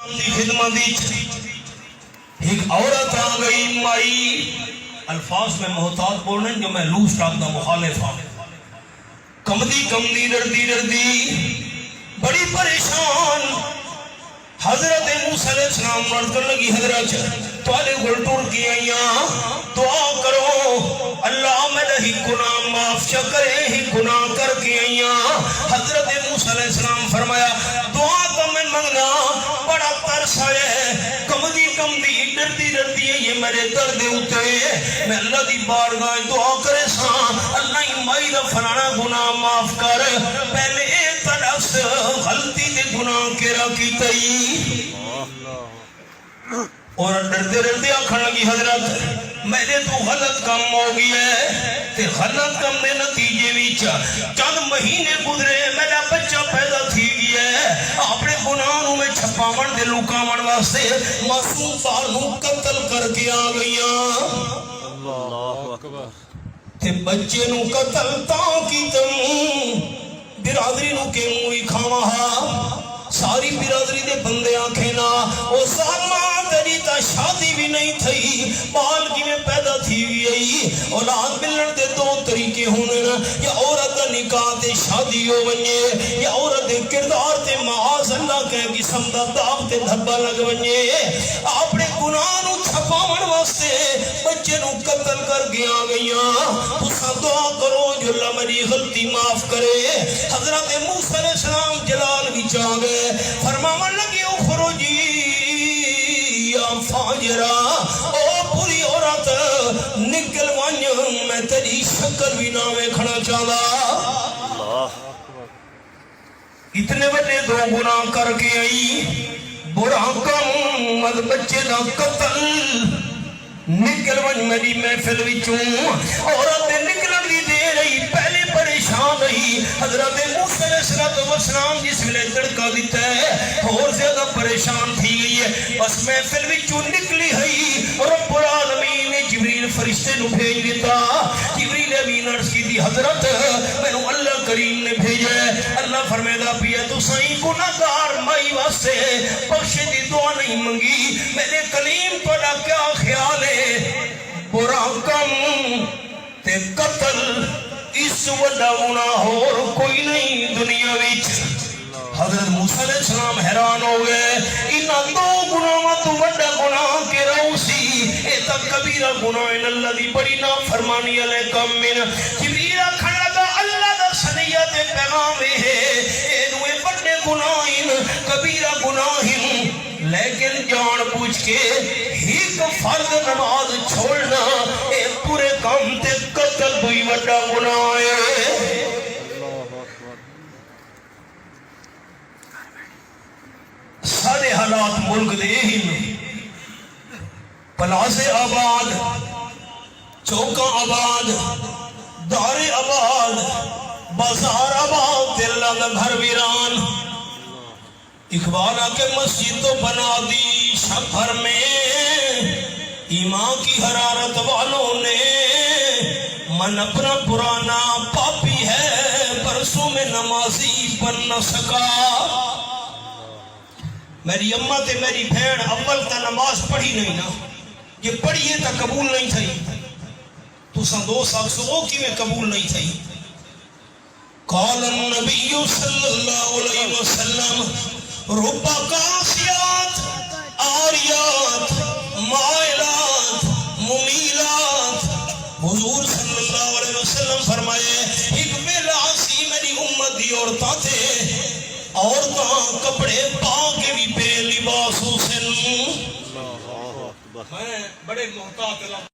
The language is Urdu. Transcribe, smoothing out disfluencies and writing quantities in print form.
خدمت ایک عورت آ گئی مائی الفاظ میں محتاط بولنے جو میں لوس ٹاک دا مخالف ہوں کمدی ڈردی بڑی پریشان حضرت موسیٰ علیہ السلام مرد کر لگی حضرت توالے گلٹور کی آئیاں دعا کرو اللہ میں ہی گناہ معاف کرے ہی گناہ کر کے آئیاں حضرت موسیٰ علیہ السلام فرمایا دعا کا میں منگنا بڑا ترس ہے کمدی ڈردی ہے یہ میرے درد ہوتے میں اللہ دی بارگاہ دعا کرے ساں اللہ ہی مائی دا فلانا گناہ معاف کر پہلے ترس غلطی دے گناہ کرا کی تئی اور ڈردے آکھن لگی حضرت میرے تو غلط کام ہو گیا ہے تے غلط کام دے نتیجے وچ چند مہینے گزرے میرا بچہ پیدا تھی گیا ہے اپنے گناہوں میں چھپاون دے لکاون واسطے معصوم سانوں قتل کر کے آ گئیاں اللہ اکبر تے بچے نو قتل تاں کیتم برادری نو کہ موئی کھاواں ساری برادری دے بندے آنکھیں نا او سالمہ تیری تا شادی بھی نہیں تھی بال کی میں پیدا تھی گئی اولاد ملن دے دو طریقے ہونے نا یا عورت دا نکاح تے شادی ہو بنیے یا عورت دے کردار تے معاذ اللہ کہے قسم دا داغ تے دھبا لگ بنیے اپنے گناہ نو چھپاون واسطے بچے نو قتل کر گیا گئیاں تسا دعا کرو جو اللہ میری غلطی معاف کرے حضرت موسیٰ علیہ السلام جلال بھی چاہ گئے فرماون لگی اخرجی یا فاجرہ او پوری عورت نکل وانج میں تیری شکل بھی نامے کھڑا چاہتا اتنے بڑے دو گناہ کر کے آئی برا کم مد بچے دا قتل نکل وانج میری محفل وچوں عورت نکلن دی دے رہی پہلے پریشان رہی حضرت موسیٰ علیہ السلام جس ویلے تڑکا دیتا ہے اور زیادہ پریشان تھی گئی ہے بس محفل وچوں نکلی ہے رب العالمین نے جبریل فرشتے نو بھیج دیتا جبریل امین عرض کی دی حضرت میں نو اللہ کریم نے بھیجا ہے اللہ فرمیدا پیا تو سائیں گناہگار مائی واسطے بخشے دی دعا نہیں منگی میرے کلیم تہاڈا کیا خیال ہے برا کم تے قتل اس وڈا گناہ اور کوئی نہیں دنیا وچ حضرت موسیٰ علیہ السلام حیران ہو گئے انہاں دو گناہاں تو وڈا گناہ کے روسی اے تا کبیرہ گناہ ان اللہ دی بڑی نافرمانی علیکم من جبریل آکھن لگا اللہ دا صنیت پیغام ہے اے دوے بڑے گناہ کبیرہ گناہ لیکن جان پوچھ کے ایک فرض نماز چھوڑنا اے پورے کام تے قتل بھی وڈا گناہ ہے سارے حالات ملک دے ہی پلازے آباد چوکاں آباد دار آباد بازار آباد دل گھر ویران اقبال کے مسجد تو بنا دی شہر میں ایمان کی حرارت والوں نے من اپنا پرانا پاپی ہے برسوں میں نمازی بن نہ سکا میری اماں تے میری بھین اول تا نماز پڑھی نہیں نا یہ پڑھیے تا قبول نہیں تھی تو سن دو سال سو کی میں قبول نہیں تھی قال النبی صلی اللہ علیہ وسلم ربا قاسیات آریات مائلات ممیلات حضور صلی اللہ علیہ وسلم فرمائے ایک ملاسی میری امت دی عورتاں تھے عورتاں کپڑے پا کے بھی بے لباس حسن میں بڑے محتاط